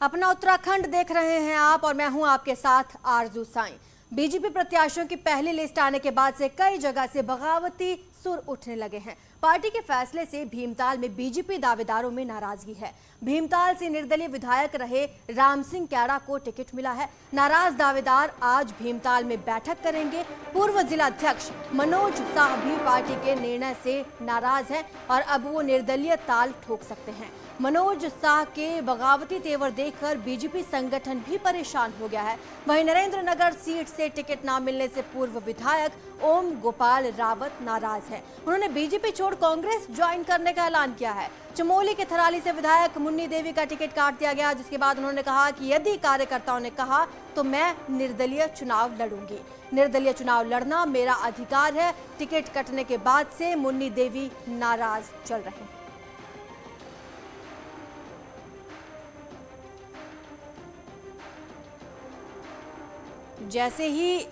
अपना उत्तराखंड देख रहे हैं आप और मैं हूं आपके साथ आरजू साईं। बीजेपी प्रत्याशियों की पहली लिस्ट आने के बाद से कई जगह से बगावती सुर उठने लगे हैं। पार्टी के फैसले से भीमताल में बीजेपी दावेदारों में नाराजगी है। भीमताल से निर्दलीय विधायक रहे राम सिंह कैड़ा को टिकट मिला है। नाराज दावेदार आज भीमताल में बैठक करेंगे। पूर्व जिलाध्यक्ष मनोज शाह भी पार्टी के निर्णय से नाराज हैं और अब वो निर्दलीय ताल ठोक सकते हैं। मनोज शाह के बगावती तेवर देखकर बीजेपी संगठन भी परेशान हो गया है। वहीं नरेंद्रनगर सीट से टिकट न मिलने से पूर्व विधायक ओम गोपाल रावत नाराज हैं। उन्होंने बीजेपी छोड़ कांग्रेस ज्वाइन करने का ऐलान किया है। चमोली के थराली से विधायक मुन्नी देवी का टिकट काट दिया गया, जिसके बाद उन्होंने कहा कि यदि कार्यकर्ताओं ने कहा तो मैं निर्दलीय चुनाव लड़ूंगी। निर्दलीय चुनाव लड़ना मेरा अधिकार है। टिकट कटने के बाद से मुन्नी देवी नाराज चल रहे हैं। जैसे ही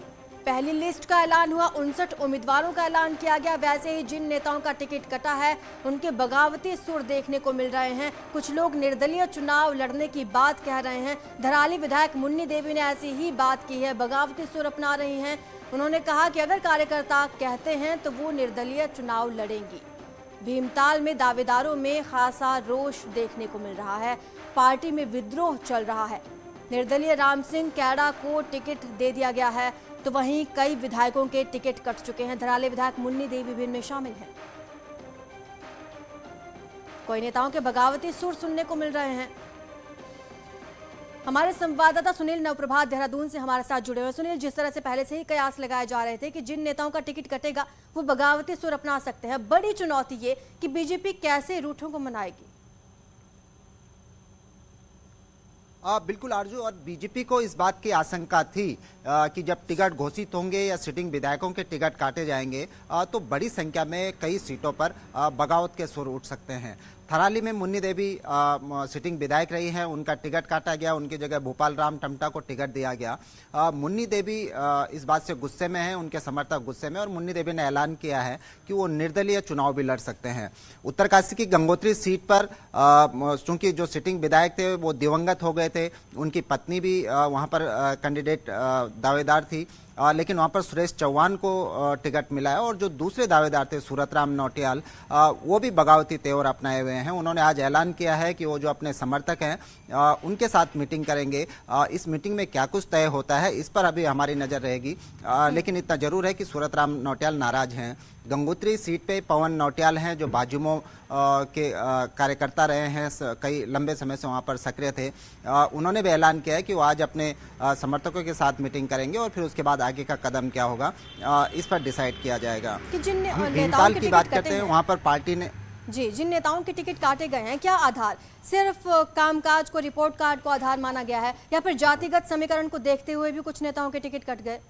पहली लिस्ट का ऐलान हुआ, 59 उम्मीदवारों का ऐलान किया गया, वैसे ही जिन नेताओं का टिकट कटा है उनके बगावती सुर देखने को मिल रहे हैं। कुछ लोग निर्दलीय चुनाव लड़ने की बात कह रहे हैं। धराली विधायक मुन्नी देवी ने ऐसी ही बात की है, बगावती सुर अपना रही हैं। उन्होंने कहा कि अगर कार्यकर्ता कहते हैं तो वो निर्दलीय चुनाव लड़ेंगी। भीमताल में दावेदारों में खासा रोष देखने को मिल रहा है। पार्टी में विद्रोह चल रहा है। निर्दलीय राम सिंह कैड़ा को टिकट दे दिया गया है, तो वहीं कई विधायकों के टिकट कट चुके हैं। धराली विधायक मुन्नी देवी भी इनमें शामिल हैं। कोई नेताओं के बगावती सुर सुनने को मिल रहे हैं। हमारे संवाददाता सुनील नवप्रभात देहरादून से हमारे साथ जुड़े हुए हैं। सुनील, जिस तरह से पहले से ही कयास लगाए जा रहे थे कि जिन नेताओं का टिकट कटेगा वो बगावती सुर अपना सकते हैं, बड़ी चुनौती ये कि बीजेपी कैसे रूठों को मनाएगी। बिल्कुल आरजू, और बीजेपी को इस बात की आशंका थी कि जब टिकट घोषित होंगे या सिटिंग विधायकों के टिकट काटे जाएंगे तो बड़ी संख्या में कई सीटों पर बगावत के सुर उठ सकते हैं। थराली में मुन्नी देवी सिटिंग विधायक रही हैं, उनका टिकट काटा गया, उनकी जगह भोपाल राम टमटा को टिकट दिया गया। मुन्नी देवी इस बात से गुस्से में हैं, उनके समर्थक गुस्से में, और मुन्नी देवी ने ऐलान किया है कि वो निर्दलीय चुनाव भी लड़ सकते हैं। उत्तरकाशी की गंगोत्री सीट पर चूंकि जो सिटिंग विधायक थे वो दिवंगत हो गए थे, उनकी पत्नी भी वहां पर कैंडिडेट दावेदार थी, लेकिन वहां पर सुरेश चौहान को टिकट मिला है। और जो दूसरे दावेदार थे सूरतराम नौटियाल, वो भी बगावती तेवर अपनाए हुए हैं। उन्होंने आज ऐलान किया है कि वो जो अपने समर्थक हैं उनके साथ मीटिंग करेंगे। इस मीटिंग में क्या कुछ तय होता है इस पर अभी हमारी नजर रहेगी, लेकिन इतना जरूर है कि सूरतराम नौटियाल नाराज हैं। गंगोत्री सीट पे पवन नौटियाल हैं जो भाजयुमो के कार्यकर्ता रहे हैं, कई लंबे समय से वहां पर सक्रिय थे। उन्होंने भी ऐलान किया है कि वो आज अपने समर्थकों के साथ मीटिंग करेंगे और फिर उसके बाद आगे का कदम क्या होगा इस पर डिसाइड किया जाएगा। भीमताल की बात करते हैं, वहां पर पार्टी ने जिन नेताओं के टिकट काटे गए हैं, क्या आधार सिर्फ कामकाज को, रिपोर्ट कार्ड को आधार माना गया है या फिर जातिगत समीकरण को देखते हुए भी कुछ नेताओं के टिकट कट गए?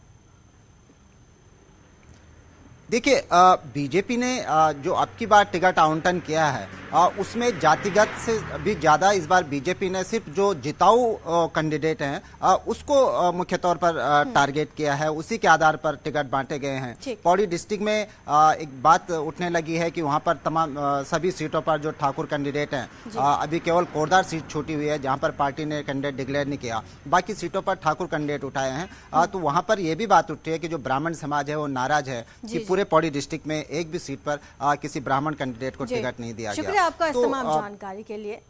देखिए, बीजेपी ने जो अब की बार टिकट आवंटन किया है उसमें जातिगत से भी ज्यादा इस बार बीजेपी ने सिर्फ जो जिताऊ कैंडिडेट हैं उसको मुख्य तौर पर टारगेट किया है, उसी के आधार पर टिकट बांटे गए हैं। पौड़ी डिस्ट्रिक्ट में एक बात उठने लगी है कि वहां पर तमाम सभी सीटों पर जो ठाकुर कैंडिडेट हैं, अभी केवल कोरदार सीट छूटी हुई है जहां पर पार्टी ने कैंडिडेट डिक्लेयर नहीं किया, बाकी सीटों पर ठाकुर कैंडिडेट उठाए हैं। तो वहां पर यह भी बात उठी है कि जो ब्राह्मण समाज है वो नाराज है कि पूरे पौड़ी डिस्ट्रिक्ट में एक भी सीट पर किसी ब्राह्मण कैंडिडेट को टिकट नहीं दिया गया। आपका इस तमाम जानकारी के लिए।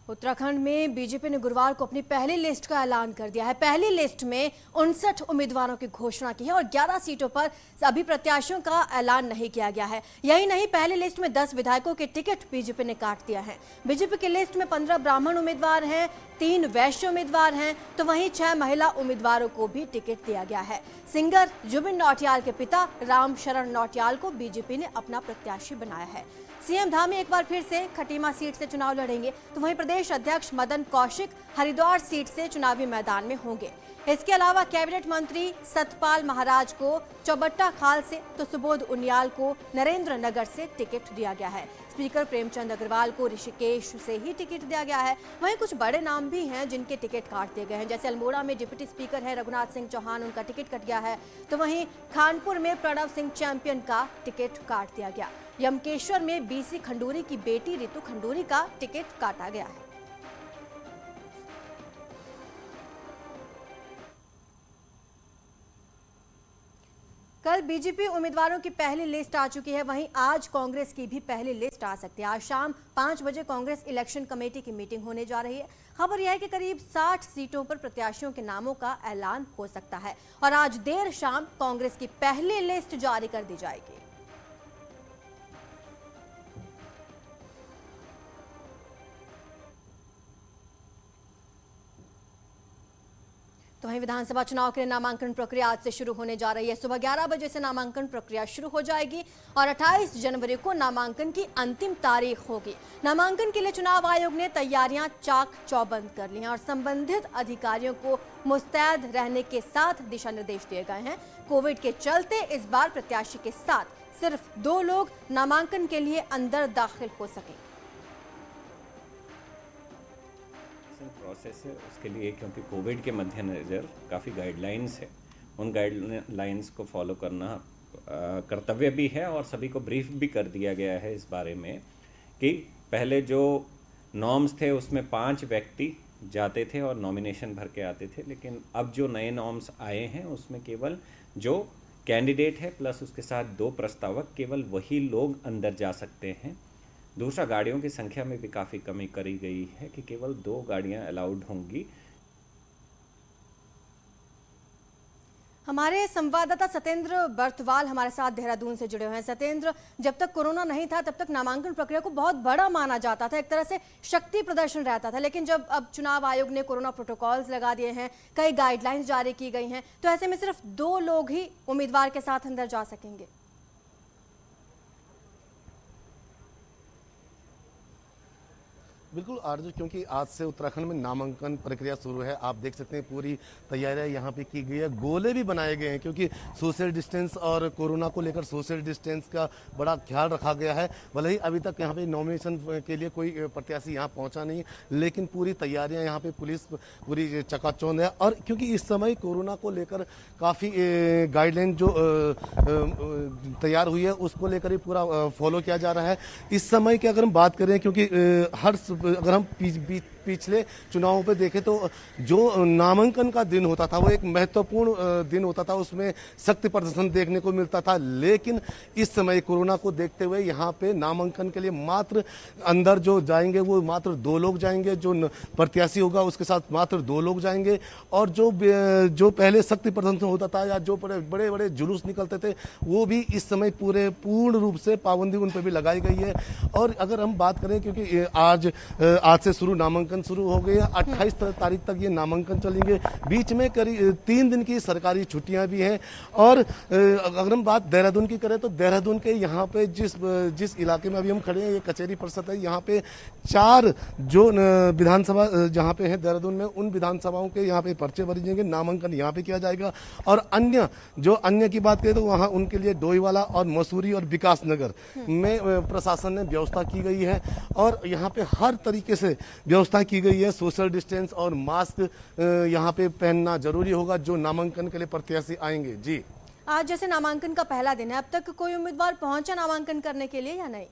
उत्तराखंड में बीजेपी ने गुरुवार को अपनी पहली लिस्ट का ऐलान कर दिया है। पहली लिस्ट में 59 उम्मीदवारों की घोषणा की है और 11 सीटों पर अभी प्रत्याशियों का ऐलान नहीं किया गया है। यही नहीं, पहली लिस्ट में 10 विधायकों के टिकट बीजेपी ने काट दिया है। बीजेपी की लिस्ट में 15 ब्राह्मण उम्मीदवार हैं, 3 वैश्य उम्मीदवार हैं, तो वहीं 6 महिला उम्मीदवारों को भी टिकट दिया गया है। सिंगर जुबिन नौटियाल के पिता राम शरण नौटियाल को बीजेपी ने अपना प्रत्याशी बनाया है। सीएम धामी एक बार फिर से खटीमा सीट से चुनाव लड़ेंगे, तो वहीं प्रदेश अध्यक्ष मदन कौशिक हरिद्वार सीट से चुनावी मैदान में होंगे। इसके अलावा कैबिनेट मंत्री सतपाल महाराज को चौबट्टा खाल से, तो सुबोध उनियाल को नरेंद्रनगर से टिकट दिया गया है। स्पीकर प्रेमचंद अग्रवाल को ऋषिकेश से ही टिकट दिया गया है। वहीं कुछ बड़े नाम भी हैं जिनके टिकट काट दिए गए हैं, जैसे अल्मोड़ा में डिप्टी स्पीकर है रघुनाथ सिंह चौहान, उनका टिकट कट गया है। तो वहीं खानपुर में प्रणव सिंह चैंपियन का टिकट काट दिया गया। यमकेश्वर में बीसी खंडूरी की बेटी रितु खंडूरी का टिकट काटा गया है। कल बीजेपी उम्मीदवारों की पहली लिस्ट आ चुकी है, वहीं आज कांग्रेस की भी पहली लिस्ट आ सकती है। आज शाम 5 बजे कांग्रेस इलेक्शन कमेटी की मीटिंग होने जा रही है। खबर यह है कि करीब 60 सीटों पर प्रत्याशियों के नामों का ऐलान हो सकता है और आज देर शाम कांग्रेस की पहली लिस्ट जारी कर दी जाएगी। तो वहीं विधानसभा चुनाव के लिए नामांकन प्रक्रिया आज से शुरू होने जा रही है। सुबह 11 बजे से नामांकन प्रक्रिया शुरू हो जाएगी और 28 जनवरी को नामांकन की अंतिम तारीख होगी। नामांकन के लिए चुनाव आयोग ने तैयारियां चाक चौबंद कर ली हैं और संबंधित अधिकारियों को मुस्तैद रहने के साथ दिशा निर्देश दिए गए हैं। कोविड के चलते इस बार प्रत्याशी के साथ सिर्फ 2 लोग नामांकन के लिए अंदर दाखिल हो सकेंगे। प्रोसेस है उसके लिए, क्योंकि कोविड के मद्देनज़र काफ़ी गाइडलाइंस है, उन गाइडलाइंस को फॉलो करना कर्तव्य भी है और सभी को ब्रीफ भी कर दिया गया है इस बारे में कि पहले जो नॉर्म्स थे उसमें 5 व्यक्ति जाते थे और नॉमिनेशन भर के आते थे, लेकिन अब जो नए नॉर्म्स आए हैं उसमें केवल जो कैंडिडेट है प्लस उसके साथ 2 प्रस्तावक, केवल वही लोग अंदर जा सकते हैं। दूसरा, गाड़ियों की संख्या में भी काफ़ी कमी करी गई है कि केवल 2 गाड़ियां अलाउड होंगी। हमारे संवाददाता सत्येंद्र बर्तवाल हमारे साथ देहरादून से जुड़े हुए हैं। सत्येंद्र, जब तक कोरोना नहीं था तब तक नामांकन प्रक्रिया को बहुत बड़ा माना जाता था, एक तरह से शक्ति प्रदर्शन रहता था, लेकिन जब अब चुनाव आयोग ने कोरोना प्रोटोकॉल्स लगा दिए हैं, कई गाइडलाइंस जारी की गई हैं, तो ऐसे में सिर्फ 2 लोग ही उम्मीदवार के साथ अंदर जा सकेंगे। बिल्कुल आरजू, क्योंकि आज से उत्तराखंड में नामांकन प्रक्रिया शुरू है। आप देख सकते हैं पूरी तैयारियां यहाँ पे की गई है, गोले भी बनाए गए हैं क्योंकि सोशल डिस्टेंस और कोरोना को लेकर सोशल डिस्टेंस का बड़ा ख्याल रखा गया है। भले ही अभी तक यहाँ पे नॉमिनेशन के लिए कोई प्रत्याशी यहाँ पहुँचा नहीं, लेकिन पूरी तैयारियाँ यहाँ पे पुलिस पूरी चकाचौंध है। और क्योंकि इस समय कोरोना को लेकर काफ़ी गाइडलाइन जो तैयार हुई है उसको लेकर ही पूरा फॉलो किया जा रहा है। इस समय की अगर हम बात करें, क्योंकि अगर हम पिछले चुनावों पे देखें तो जो नामांकन का दिन होता था वो एक महत्वपूर्ण दिन होता था, उसमें शक्ति प्रदर्शन देखने को मिलता था। लेकिन इस समय कोरोना को देखते हुए यहाँ पे नामांकन के लिए मात्र अंदर जो जाएंगे वो मात्र 2 लोग जाएंगे, जो प्रत्याशी होगा उसके साथ मात्र 2 लोग जाएंगे। और जो पहले शक्ति प्रदर्शन होता था या जो बड़े बड़े जुलूस निकलते थे वो भी इस समय पूर्ण रूप से पाबंदी उन पर भी लगाई गई है। और अगर हम बात करें, क्योंकि आज से शुरू नामांकन शुरू हो गए, 28 तारीख तक ये नामांकन चलेंगे। बीच में करीब 3 दिन की सरकारी छुट्टियां भी हैं। और अगर हम बात देहरादून की करें तो देहरादून के यहाँ पे जिस इलाके में अभी हम खड़े हैं ये कचहरी परिषद है। यहाँ पे 4 जो विधानसभा जहाँ पे है देहरादून में, उन विधानसभाओं के यहाँ पे पर्चे भरे जाएंगे, नामांकन यहाँ पे किया जाएगा। और अन्य की बात करें तो वहाँ उनके लिए डोईवाला और मसूरी और विकास नगर में प्रशासन ने व्यवस्था की गई है और यहाँ पे हर तरीके से व्यवस्था की गई है। सोशल डिस्टेंस और मास्क यहाँ पे पहनना जरूरी होगा जो नामांकन के लिए प्रत्याशी आएंगे। जी, आज जैसे नामांकन का पहला दिन है, अब तक कोई उम्मीदवार पहुंचा नामांकन करने के लिए या नहीं?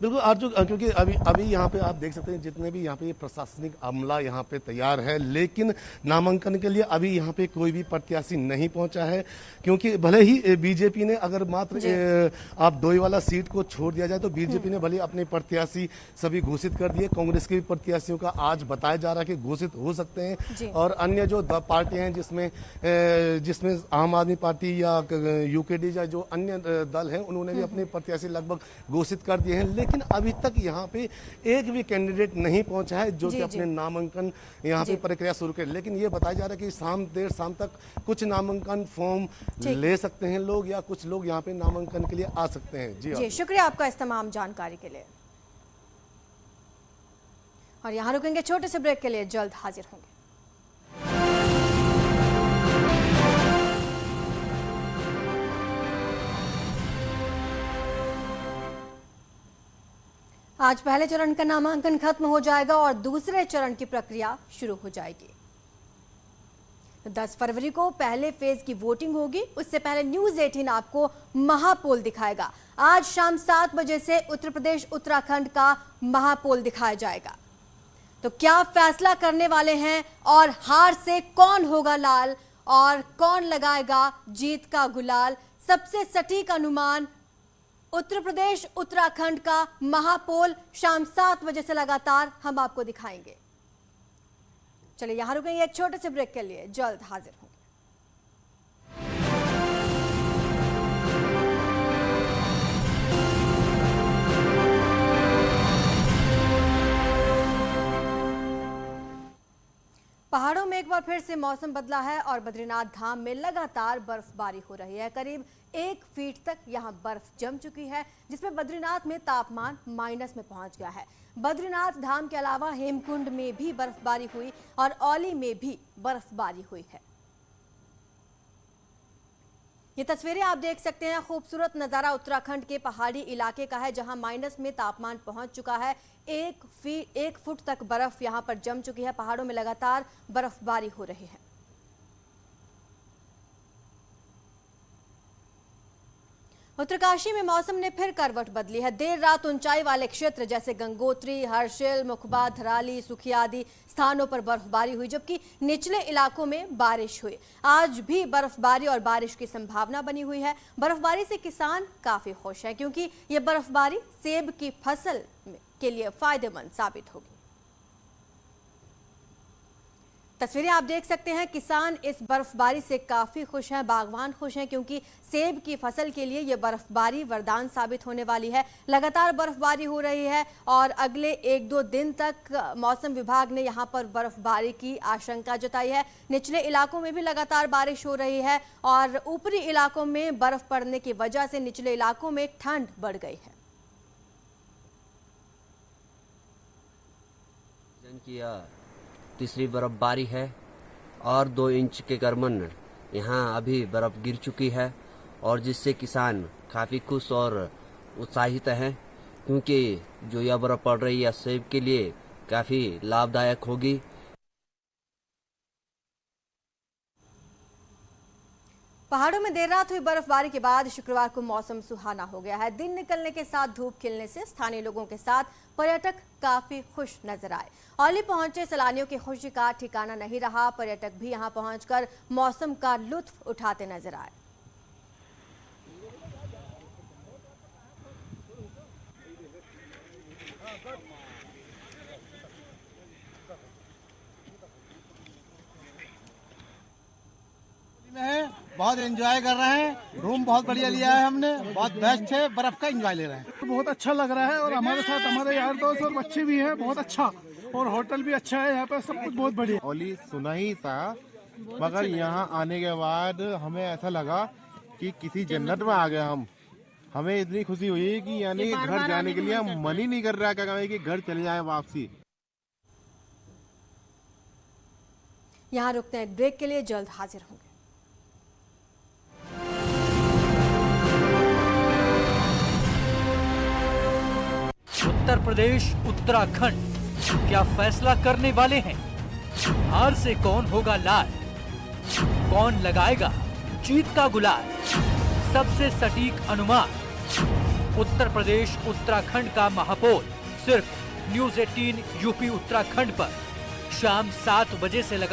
बिल्कुल आरजू, क्योंकि अभी यहाँ पे आप देख सकते हैं जितने भी यहाँ पे प्रशासनिक अमला यहाँ पे तैयार है, लेकिन नामांकन के लिए अभी यहाँ पे कोई भी प्रत्याशी नहीं पहुंचा है। क्योंकि भले ही बीजेपी ने अगर मात्र आप डोईवाला सीट को छोड़ दिया जाए तो बीजेपी ने भले अपने प्रत्याशी सभी घोषित कर दिए। कांग्रेस के प्रत्याशियों का आज बताया जा रहा है कि घोषित हो सकते हैं। और अन्य जो पार्टियां हैं जिसमें आम आदमी पार्टी या यूकेडी या जो अन्य दल हैं उन्होंने भी अपने प्रत्याशी लगभग घोषित कर दिए हैं। लेकिन अभी तक यहाँ पे एक भी कैंडिडेट नहीं पहुंचा है जो कि अपने नामांकन यहाँ पे प्रक्रिया शुरू करे। लेकिन ये बताया जा रहा है कि देर शाम तक कुछ नामांकन फॉर्म ले सकते हैं लोग या कुछ लोग यहाँ पे नामांकन के लिए आ सकते हैं। जी, शुक्रिया आपका इस तमाम जानकारी के लिए। और यहाँ रुकेंगे छोटे से ब्रेक के लिए, जल्द हाजिर होंगे। आज पहले चरण का नामांकन खत्म हो जाएगा और दूसरे चरण की प्रक्रिया शुरू हो जाएगी। 10 फरवरी को पहले फेज की वोटिंग होगी। उससे पहले न्यूज़ 18 आपको महापोल दिखाएगा। आज शाम 7 बजे से उत्तर प्रदेश उत्तराखंड का महापोल दिखाया जाएगा। तो तो क्या फैसला करने वाले हैं और हार से कौन होगा लाल और कौन लगाएगा जीत का गुलाल? सबसे सटीक अनुमान उत्तर प्रदेश उत्तराखंड का महापोल शाम 7 बजे से लगातार हम आपको दिखाएंगे। चलिए यहां रुकेंगे एक छोटे से ब्रेक के लिए, जल्द हाजिर होंगे। पहाड़ों में एक बार फिर से मौसम बदला है और बद्रीनाथ धाम में लगातार बर्फबारी हो रही है। करीब 1 फीट तक यहां बर्फ जम चुकी है, जिसमें बद्रीनाथ में तापमान माइनस में पहुंच गया है। बद्रीनाथ धाम के अलावा हेमकुंड में भी बर्फबारी हुई और औली में भी बर्फबारी हुई है। ये तस्वीरें आप देख सकते हैं। खूबसूरत नज़ारा उत्तराखंड के पहाड़ी इलाके का है, जहां माइनस में तापमान पहुंच चुका है। 1 फुट तक बर्फ यहां पर जम चुकी है। पहाड़ों में लगातार बर्फबारी हो रही है। उत्तरकाशी में मौसम ने फिर करवट बदली है। देर रात ऊंचाई वाले क्षेत्र जैसे गंगोत्री, हर्षिल, मुखबा, धराली, सुखिया आदि स्थानों पर बर्फबारी हुई, जबकि निचले इलाकों में बारिश हुई। आज भी बर्फबारी और बारिश की संभावना बनी हुई है। बर्फबारी से किसान काफी खुश हैं, क्योंकि ये बर्फबारी सेब की फसल के लिए फायदेमंद साबित होगी। तस्वीरें आप देख सकते हैं। किसान इस बर्फबारी से काफी खुश हैं, बागवान खुश हैं, क्योंकि सेब की फसल के लिए यह बर्फबारी वरदान साबित होने वाली है। लगातार बर्फबारी हो रही है और अगले 1-2 दिन तक मौसम विभाग ने यहां पर बर्फबारी की आशंका जताई है। निचले इलाकों में भी लगातार बारिश हो रही है और ऊपरी इलाकों में बर्फ पड़ने की वजह से निचले इलाकों में ठंड बढ़ गई है। तीसरी बर्फबारी है और 2 इंच के करीबन यहाँ अभी बर्फ गिर चुकी है, और जिससे किसान काफ़ी खुश और उत्साहित हैं, क्योंकि जो यह बर्फ पड़ रही है सेब के लिए काफ़ी लाभदायक होगी। पहाड़ों में देर रात हुई बर्फबारी के बाद शुक्रवार को मौसम सुहाना हो गया है। दिन निकलने के साथ धूप खिलने से स्थानीय लोगों के साथ पर्यटक काफी खुश नजर आए। औली पहुंचे सैलानियों की खुशी का ठिकाना नहीं रहा। पर्यटक भी यहां पहुंचकर मौसम का लुत्फ उठाते नजर आए। बहुत एंजॉय कर रहे हैं। रूम बहुत बढ़िया लिया है हमने, बहुत बेस्ट है। बर्फ का एंजॉय ले रहे हैं। बहुत अच्छा लग रहा है और हमारे साथ हमारे यार दोस्त और बच्चे भी हैं। बहुत अच्छा, और होटल भी अच्छा है। यहाँ पे सब कुछ बहुत बढ़िया। औली सुना ही था, मगर यहाँ आने के बाद हमें ऐसा लगा कि किसी जन्नत में आ गए हम। हमें इतनी खुशी हुई कि यानी घर जाने के लिए मन ही नहीं कर रहा क्या कि घर चले जाए वापसी। यहाँ रुकते हैं एक ब्रेक के लिए, जल्द हाजिर होंगे। उत्तर प्रदेश उत्तराखंड क्या फैसला करने वाले हैं? हार से कौन होगा लाल, कौन लगाएगा जीत का गुलाल? सबसे सटीक अनुमान उत्तर प्रदेश उत्तराखंड का महापोल सिर्फ न्यूज़ 18 यूपी उत्तराखंड पर शाम 7 बजे से लगा